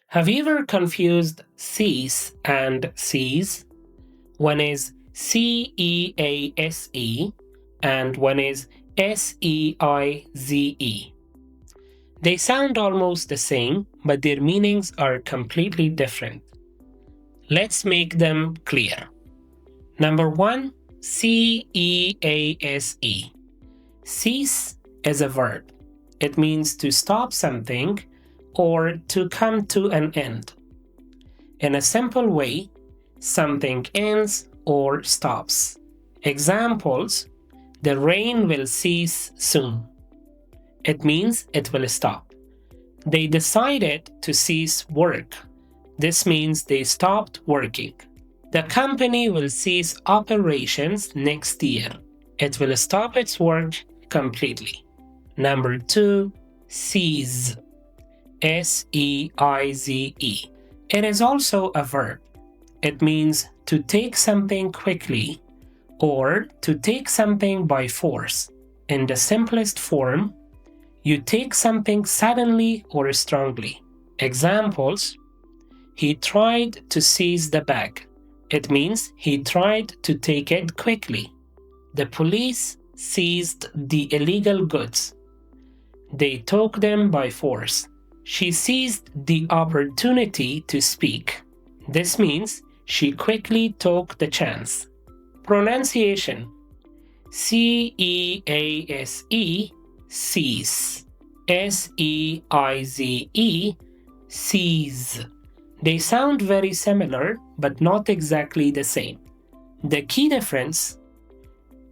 Have you ever confused siːs and siːz? One is CEASE and one is SEIZE. They sound almost the same, but their meanings are completely different. Let's make them clear. Number one, CEASE. Cease is a verb. It means to stop something or to come to an end. In a simple way, something ends or stops. Examples: the rain will cease soon. It means it will stop. They decided to cease work. This means they stopped working. The company will cease operations next year. It will stop its work completely. Number two, siːz. SEIZE. It is also a verb. It means to take something quickly or to take something by force. In the simplest form, you take something suddenly or strongly. Examples: he tried to seize the bag. It means he tried to take it quickly. The police seized the illegal goods. They took them by force. She seized the opportunity to speak. This means she quickly took the chance. Pronunciation: CEASE, siːs. SEIZE, siːz. They sound very similar, but not exactly the same. The key difference: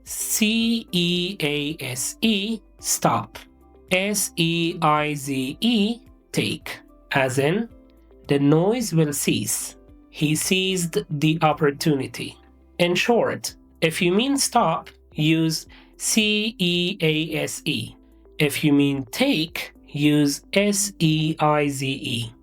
CEASE, stop. SEIZE, take. As in, the noise will cease. He seized the opportunity. In short, if you mean stop, use CEASE. If you mean take, use SEIZE.